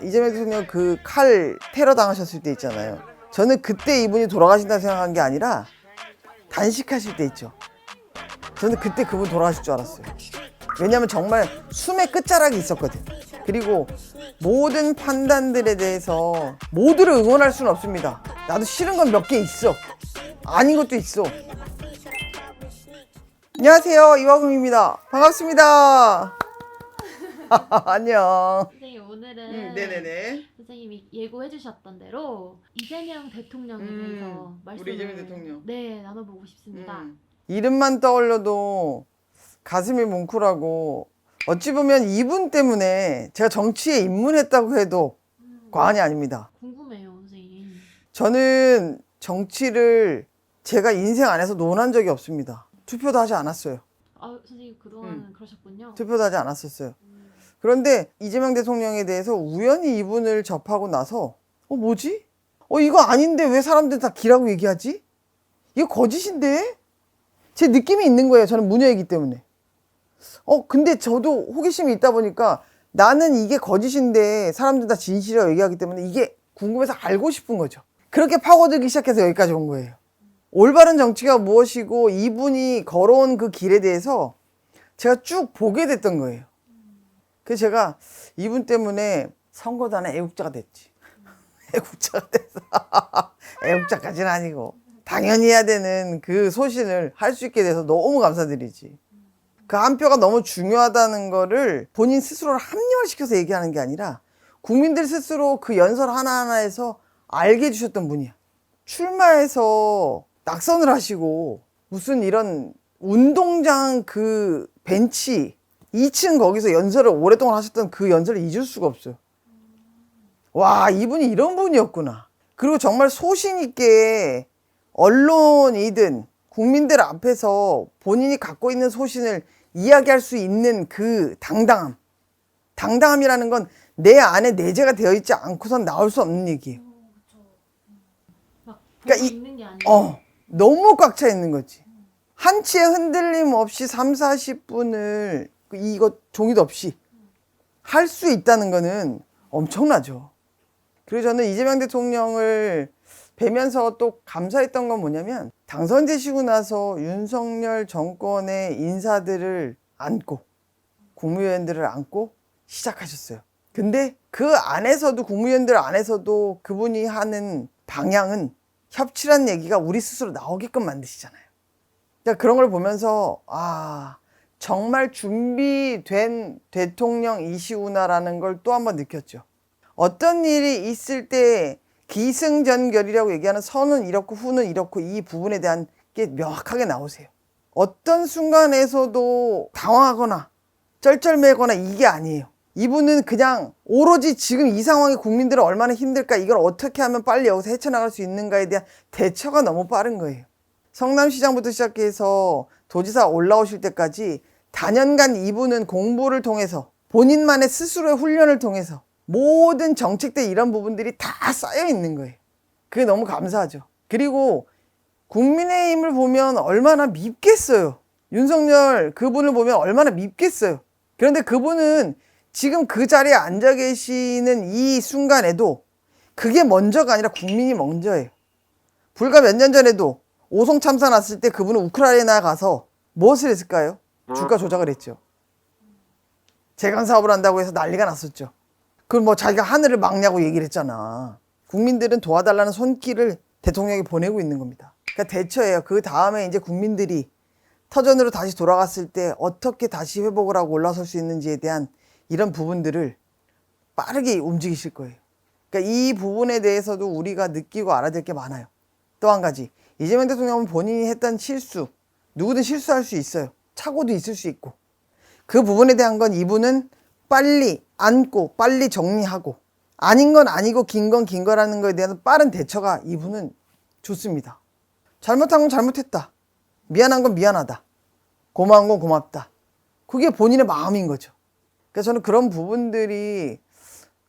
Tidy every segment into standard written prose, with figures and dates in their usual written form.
이재명 대통령 그 칼 테러 당하셨을 때 있잖아요. 저는 그때 이분이 돌아가신다 생각한 게 아니라 단식하실 때 있죠. 저는 그때 그분 돌아가실 줄 알았어요. 왜냐면 정말 숨의 끝자락이 있었거든. 그리고 모든 판단들에 대해서 모두를 응원할 수는 없습니다. 나도 싫은 건 몇 개 있어. 아닌 것도 있어. 안녕하세요, 이화금입니다. 반갑습니다. 안녕. 선생님 오늘은 네네네. 선생님이 예고해 주셨던 대로 이재명 대통령에 대해서 말씀을 우리 이재명 대통령. 네, 나눠보고 싶습니다. 이름만 떠올려도 가슴이 뭉클하고, 어찌 보면 이분 때문에 제가 정치에 입문했다고 해도 과언이 아닙니다. 궁금해요, 선생님. 저는 정치를 제가 인생 안에서 논한 적이 없습니다. 투표도 하지 않았어요. 아, 선생님 그동안은 그러셨군요. 투표도 하지 않았었어요. 그런데 이재명 대통령에 대해서 우연히 이분을 접하고 나서 뭐지? 이거 아닌데 왜 사람들 다 기라고 얘기하지? 이거 거짓인데? 제 느낌이 있는 거예요. 저는 무녀이기 때문에. 근데 저도 호기심이 있다 보니까 나는 이게 거짓인데 사람들 다 진실이라고 얘기하기 때문에 이게 궁금해서 알고 싶은 거죠. 그렇게 파고들기 시작해서 여기까지 온 거예요. 올바른 정치가 무엇이고 이분이 걸어온 그 길에 대해서 제가 쭉 보게 됐던 거예요. 그래서 제가 이분 때문에 선거단의 애국자가 됐지. 애국자가 돼서 애국자까지는 아니고 당연히 해야 되는 그 소신을 할 수 있게 돼서 너무 감사드리지. 그 한 표가 너무 중요하다는 거를 본인 스스로를 합리화시켜서 얘기하는 게 아니라 국민들 스스로 그 연설 하나하나에서 알게 해주셨던 분이야. 출마해서 낙선을 하시고 무슨 이런 운동장 그 벤치 2층 거기서 연설을 오랫동안 하셨던 그 연설을 잊을 수가 없어요. 와, 이분이 이런 분이었구나. 그리고 정말 소신 있게 언론이든 국민들 앞에서 본인이 갖고 있는 소신을 이야기할 수 있는 그 당당함. 당당함이라는 건 내 안에 내재가 되어 있지 않고선 나올 수 없는 얘기예요. 막 그러니까 있는 게 아니라 너무 꽉 차 있는 거지. 한치의 흔들림 없이 3, 40분을 이거 종이도 없이 할 수 있다는 거는 엄청나죠. 그리고 저는 이재명 대통령을 뵈면서 또 감사했던 건 뭐냐면 당선되시고 나서 윤석열 정권의 인사들을 안고 국무위원들을 안고 시작하셨어요. 근데 그 안에서도 국무위원들 안에서도 그분이 하는 방향은 협치란 얘기가 우리 스스로 나오게끔 만드시잖아요. 그러니까 그런 걸 보면서 정말 준비된 대통령이시구나라는 걸 또 한 번 느꼈죠. 어떤 일이 있을 때 기승전결이라고 얘기하는 선은 이렇고 후는 이렇고 이 부분에 대한 게 명확하게 나오세요. 어떤 순간에서도 당황하거나 쩔쩔매거나 이게 아니에요. 이분은 그냥 오로지 지금 이 상황이 국민들은 얼마나 힘들까, 이걸 어떻게 하면 빨리 여기서 헤쳐나갈 수 있는가에 대한 대처가 너무 빠른 거예요. 성남시장부터 시작해서 도지사 올라오실 때까지 다년간 이분은 공부를 통해서 본인만의 스스로의 훈련을 통해서 모든 정책들 이런 부분들이 다 쌓여 있는 거예요. 그게 너무 감사하죠. 그리고 국민의힘을 보면 얼마나 밉겠어요. 윤석열 그분을 보면 얼마나 밉겠어요. 그런데 그분은 지금 그 자리에 앉아 계시는 이 순간에도 그게 먼저가 아니라 국민이 먼저예요. 불과 몇 년 전에도 오송 참사 났을 때 그분은 우크라이나 가서 무엇을 했을까요? 주가 조작을 했죠. 재건 사업을 한다고 해서 난리가 났었죠. 그럼 자기가 하늘을 막냐고 얘기를 했잖아. 국민들은 도와달라는 손길을 대통령이 보내고 있는 겁니다. 그러니까 대처예요. 그 다음에 이제 국민들이 터전으로 다시 돌아갔을 때 어떻게 다시 회복을 하고 올라설 수 있는지에 대한 이런 부분들을 빠르게 움직이실 거예요. 그러니까 이 부분에 대해서도 우리가 느끼고 알아야 될 게 많아요. 또 한 가지, 이재명 대통령은 본인이 했던 실수, 누구든 실수할 수 있어요. 착오도 있을 수 있고, 그 부분에 대한 건 이분은 빨리 안고 빨리 정리하고, 아닌 건 아니고 긴 건 긴 거라는 거에 대한 빠른 대처가 이분은 좋습니다. 잘못한 건 잘못했다, 미안한 건 미안하다, 고마운 건 고맙다, 그게 본인의 마음인 거죠. 그래서 저는 그런 부분들이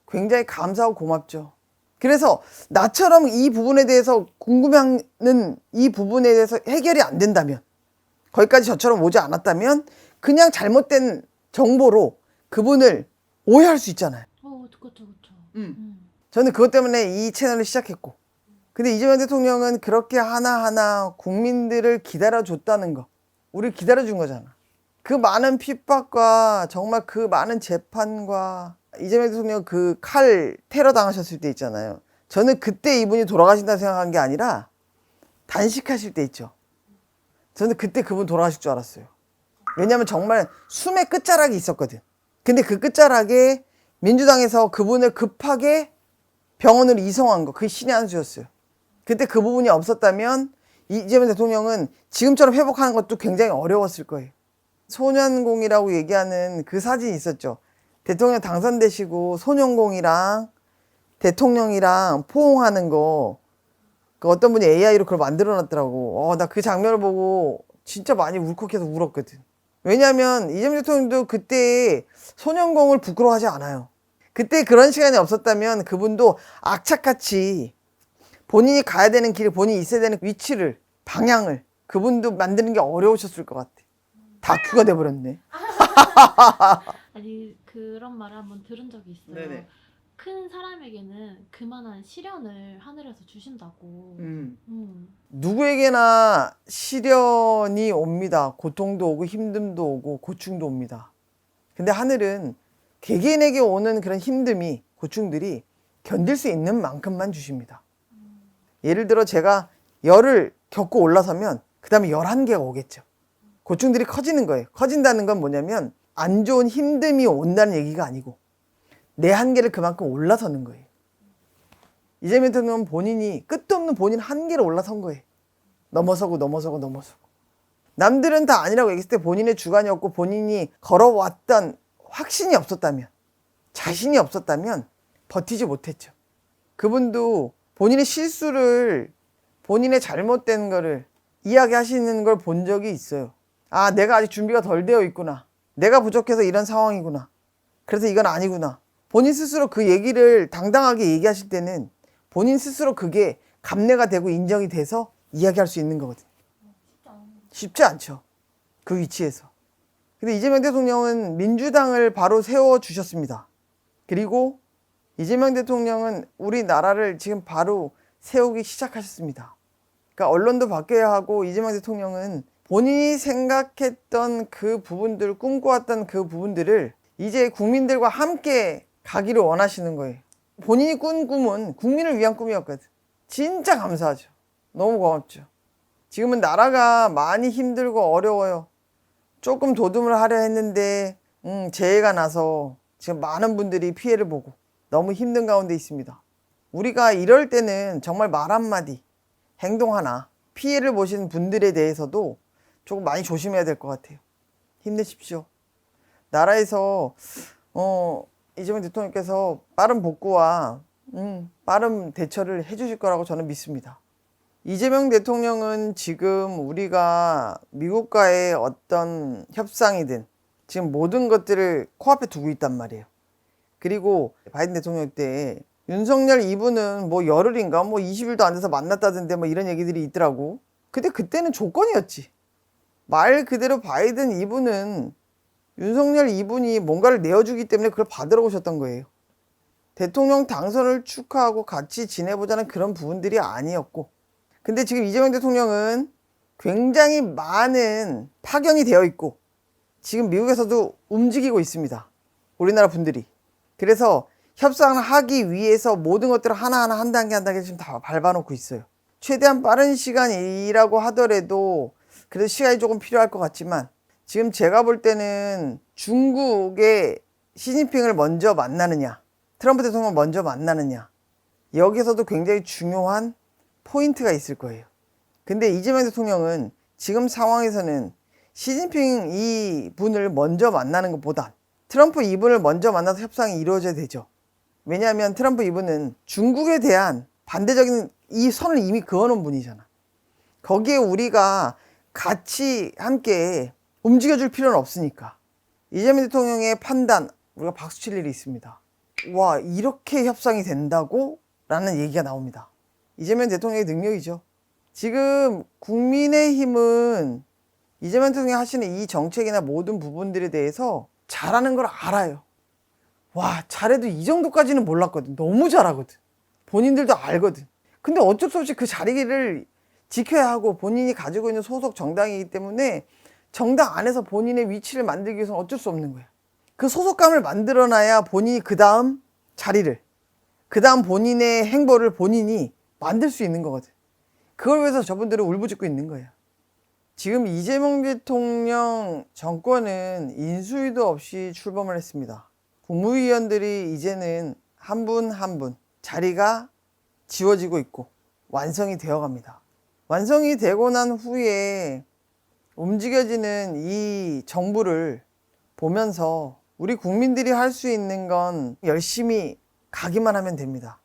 굉장히 감사하고 고맙죠. 그래서 나처럼 이 부분에 대해서 궁금해하는 이 부분에 대해서 해결이 안 된다면, 거기까지 저처럼 오지 않았다면 그냥 잘못된 정보로 그분을 오해할 수 있잖아요. 그쵸. 저는 그것 때문에 이 채널을 시작했고, 근데 이재명 대통령은 그렇게 하나하나 국민들을 기다려줬다는 거, 우리를 기다려준 거잖아. 그 많은 핍박과 정말 그 많은 재판과 이재명 대통령 그 칼 테러 당하셨을 때 있잖아요. 저는 그때 이분이 돌아가신다 생각한 게 아니라 단식하실 때 있죠. 저는 그때 그분 돌아가실 줄 알았어요. 왜냐하면 정말 숨의 끝자락이 있었거든. 근데 그 끝자락에 민주당에서 그분을 급하게 병원으로 이송한 거, 그게 신의 한 수였어요. 그때 그 부분이 없었다면 이재명 대통령은 지금처럼 회복하는 것도 굉장히 어려웠을 거예요. 소년공이라고 얘기하는 그 사진이 있었죠. 대통령 당선되시고 소년공이랑 대통령이랑 포옹하는 거, 그 어떤 분이 AI로 그걸 만들어 놨더라고. 나 그 장면을 보고 진짜 많이 울컥해서 울었거든. 왜냐면 이재명 대통령도 그때 소년공을 부끄러워하지 않아요. 그때 그런 시간이 없었다면 그분도 악착같이 본인이 가야 되는 길, 본인이 있어야 되는 위치를, 방향을 그분도 만드는 게 어려우셨을 것 같아. 다큐가 돼버렸네. 아니 그런 말을 한번 들은 적이 있어요. 네네. 큰 사람에게는 그만한 시련을 하늘에서 주신다고. 누구에게나 시련이 옵니다. 고통도 오고 힘듦도 오고 고충도 옵니다. 근데 하늘은 개개인에게 오는 그런 힘듦이, 고충들이 견딜 수 있는 만큼만 주십니다. 예를 들어 제가 열을 겪고 올라서면 그 다음에 11개가 오겠죠. 고충들이 커지는 거예요. 커진다는 건 뭐냐면 안 좋은 힘듦이 온다는 얘기가 아니고 내 한계를 그만큼 올라서는 거예요. 이재명 대통령은 본인이 끝도 없는 본인 한계를 올라선 거예요. 넘어서고 남들은 다 아니라고 얘기했을 때 본인의 주관이 없고 본인이 걸어왔던 확신이 없었다면, 자신이 없었다면 버티지 못했죠. 그분도 본인의 실수를, 본인의 잘못된 거를 이야기하시는 걸 본 적이 있어요. 아, 내가 아직 준비가 덜 되어 있구나. 내가 부족해서 이런 상황이구나. 그래서 이건 아니구나. 본인 스스로 그 얘기를 당당하게 얘기하실 때는 본인 스스로 그게 감내가 되고 인정이 돼서 이야기할 수 있는 거거든요. 쉽지 않죠. 그 위치에서. 근데 이재명 대통령은 민주당을 바로 세워주셨습니다. 그리고 이재명 대통령은 우리나라를 지금 바로 세우기 시작하셨습니다. 그러니까 언론도 바뀌어야 하고 이재명 대통령은 본인이 생각했던 그 부분들, 꿈꿔왔던 그 부분들을 이제 국민들과 함께 가기를 원하시는 거예요. 본인이 꾼 꿈은 국민을 위한 꿈이었거든. 진짜 감사하죠. 너무 고맙죠. 지금은 나라가 많이 힘들고 어려워요. 조금 도움을 하려 했는데 재해가 나서 지금 많은 분들이 피해를 보고 너무 힘든 가운데 있습니다. 우리가 이럴 때는 정말 말 한마디, 행동 하나, 피해를 보신 분들에 대해서도 조금 많이 조심해야 될 것 같아요. 힘내십시오. 나라에서 이재명 대통령께서 빠른 복구와 빠른 대처를 해주실 거라고 저는 믿습니다. 이재명 대통령은 지금 우리가 미국과의 어떤 협상이든 지금 모든 것들을 코앞에 두고 있단 말이에요. 그리고 바이든 대통령 때 윤석열 이분은 뭐 열흘인가 뭐 20일도 안 돼서 만났다던데 뭐 이런 얘기들이 있더라고. 근데 그때는 조건이었지. 말 그대로 바이든 이분은 윤석열 이분이 뭔가를 내어주기 때문에 그걸 받으러 오셨던 거예요. 대통령 당선을 축하하고 같이 지내보자는 그런 부분들이 아니었고, 근데 지금 이재명 대통령은 굉장히 많은 파견이 되어 있고 지금 미국에서도 움직이고 있습니다. 우리나라 분들이. 그래서 협상을 하기 위해서 모든 것들을 하나하나 한 단계 한 단계 지금 다 밟아놓고 있어요. 최대한 빠른 시간이라고 하더라도 그래도 시간이 조금 필요할 것 같지만 지금 제가 볼 때는 중국의 시진핑을 먼저 만나느냐, 트럼프 대통령을 먼저 만나느냐, 여기서도 굉장히 중요한 포인트가 있을 거예요. 근데 이재명 대통령은 지금 상황에서는 시진핑 이 분을 먼저 만나는 것보다 트럼프 이분을 먼저 만나서 협상이 이루어져야 되죠. 왜냐하면 트럼프 이분은 중국에 대한 반대적인 이 선을 이미 그어놓은 분이잖아. 거기에 우리가 같이 함께 움직여줄 필요는 없으니까. 이재명 대통령의 판단, 우리가 박수칠 일이 있습니다. 와, 이렇게 협상이 된다고? 라는 얘기가 나옵니다. 이재명 대통령의 능력이죠. 지금 국민의힘은 이재명 대통령이 하시는 이 정책이나 모든 부분들에 대해서 잘하는 걸 알아요. 와, 잘해도 이 정도까지는 몰랐거든. 너무 잘하거든. 본인들도 알거든. 근데 어쩔 수 없이 그 자리를 지켜야 하고 본인이 가지고 있는 소속 정당이기 때문에 정당 안에서 본인의 위치를 만들기 위해서는 어쩔 수 없는 거야. 그 소속감을 만들어놔야 본인이 그 다음 자리를, 그 다음 본인의 행보를 본인이 만들 수 있는 거거든. 그걸 위해서 저분들은 울부짖고 있는 거예요. 지금 이재명 대통령 정권은 인수위도 없이 출범을 했습니다. 국무위원들이 이제는 한 분 한 분 자리가 지워지고 있고 완성이 되어 갑니다. 완성이 되고 난 후에 움직여지는 이 정부를 보면서 우리 국민들이 할 수 있는 건 열심히 가기만 하면 됩니다.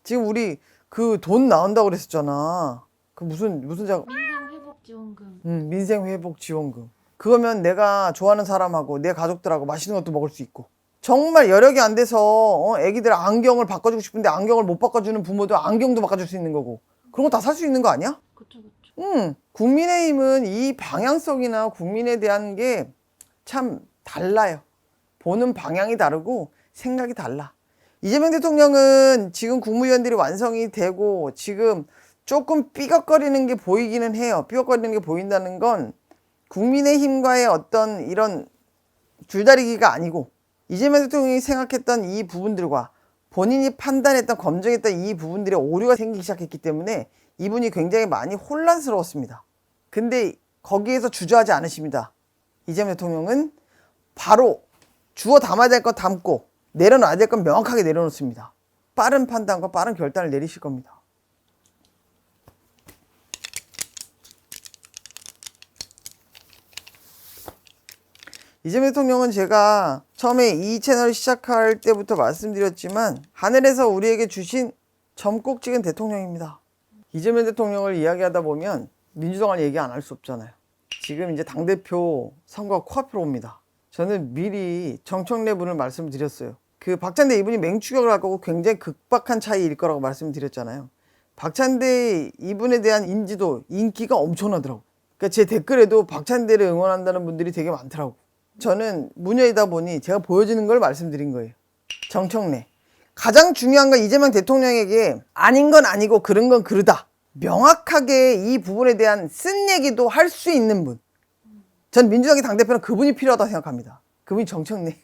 지금 우리 그 돈 나온다고 그랬었잖아. 그 무슨 민생회복지원금. 민생회복지원금. 그거면 내가 좋아하는 사람하고 내 가족들하고 맛있는 것도 먹을 수 있고, 정말 여력이 안 돼서 애기들 안경을 바꿔주고 싶은데 안경을 못 바꿔주는 부모도 안경도 바꿔줄 수 있는 거고, 그런 거 다 살 수 있는 거 아니야? 그쵸. 국민의힘은 이 방향성이나 국민에 대한 게 참 달라요. 보는 방향이 다르고 생각이 달라. 이재명 대통령은 지금 국무위원들이 완성이 되고 지금 조금 삐걱거리는 게 보이기는 해요. 삐걱거리는 게 보인다는 건 국민의힘과의 어떤 이런 줄다리기가 아니고, 이재명 대통령이 생각했던 이 부분들과 본인이 판단했던, 검증했던 이 부분들의 오류가 생기기 시작했기 때문에 이분이 굉장히 많이 혼란스러웠습니다. 근데 거기에서 주저하지 않으십니다. 이재명 대통령은 바로 주워 담아야 될 건 담고 내려놔야 될 건 명확하게 내려놓습니다. 빠른 판단과 빠른 결단을 내리실 겁니다. 이재명 대통령은 제가 처음에 이 채널 시작할 때부터 말씀드렸지만 하늘에서 우리에게 주신 점꼭 찍은 대통령입니다. 이재명 대통령을 이야기하다 보면 민주당을 얘기 안 할 수 없잖아요. 지금 이제 당대표 선거가 코앞으로 옵니다. 저는 미리 정청래 분을 말씀드렸어요. 그 박찬대 이분이 맹추격을 할 거고 굉장히 극박한 차이일 거라고 말씀드렸잖아요. 박찬대 이분에 대한 인지도, 인기가 엄청나더라고. 그러니까 제 댓글에도 박찬대를 응원한다는 분들이 되게 많더라고. 저는 무녀이다 보니 제가 보여지는 걸 말씀드린 거예요. 정청래. 가장 중요한 건 이재명 대통령에게 아닌 건 아니고 그런 건 그르다, 명확하게 이 부분에 대한 쓴 얘기도 할 수 있는 분. 전 민주당의 당대표는 그분이 필요하다고 생각합니다. 그분이 정청래.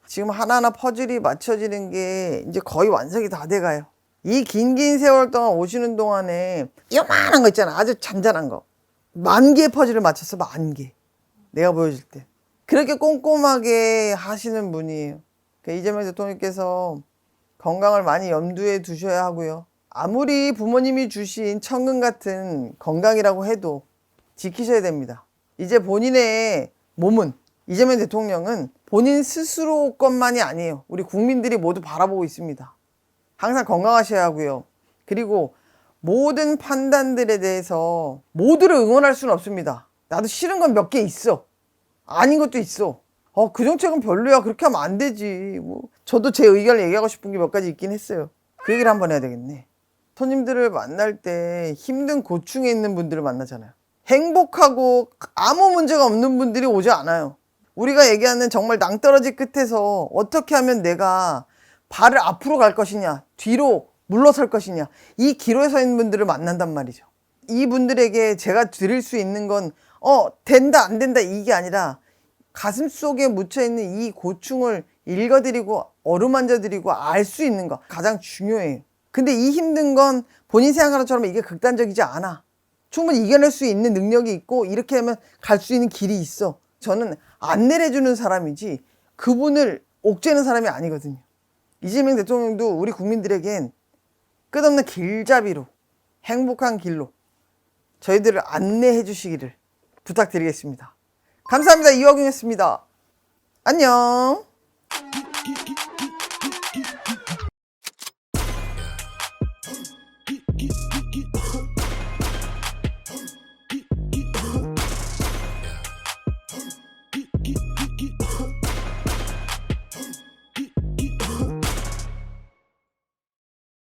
지금 하나하나 퍼즐이 맞춰지는 게 이제 거의 완성이 다 돼가요. 이 긴 세월 동안 오시는 동안에 요만한 거 있잖아. 아주 잔잔한 거. 10,000개의 퍼즐을 맞췄어. 10,000개. 내가 보여줄 때. 그렇게 꼼꼼하게 하시는 분이에요. 그러니까 이재명 대통령께서 건강을 많이 염두에 두셔야 하고요. 아무리 부모님이 주신 천금 같은 건강이라고 해도 지키셔야 됩니다. 이제 본인의 몸은, 이재명 대통령은 본인 스스로 것만이 아니에요. 우리 국민들이 모두 바라보고 있습니다. 항상 건강하셔야 하고요. 그리고 모든 판단들에 대해서 모두를 응원할 수는 없습니다. 나도 싫은 건 몇 개 있어. 아닌 것도 있어. 그 정책은 별로야. 그렇게 하면 안 되지. 저도 제 의견을 얘기하고 싶은 게 몇 가지 있긴 했어요. 그 얘기를 한번 해야 되겠네. 손님들을 만날 때 힘든 고충에 있는 분들을 만나잖아요. 행복하고 아무 문제가 없는 분들이 오지 않아요. 우리가 얘기하는 정말 낭떠러지 끝에서 어떻게 하면 내가 발을 앞으로 갈 것이냐, 뒤로 물러설 것이냐, 이 기로에 서 있는 분들을 만난단 말이죠. 이분들에게 제가 드릴 수 있는 건 된다 안 된다 이게 아니라 가슴 속에 묻혀있는 이 고충을 읽어드리고 어루만져드리고 알 수 있는 거 가장 중요해요. 근데 이 힘든 건 본인 생각하는 것처럼 이게 극단적이지 않아. 충분히 이겨낼 수 있는 능력이 있고 이렇게 하면 갈 수 있는 길이 있어. 저는 안 내려주는 사람이지 그분을 옥죄는 사람이 아니거든요. 이재명 대통령도 우리 국민들에겐 끝없는 길잡이로, 행복한 길로 저희들을 안내해 주시기를 부탁드리겠습니다. 감사합니다. 이화경이었습니다. 안녕.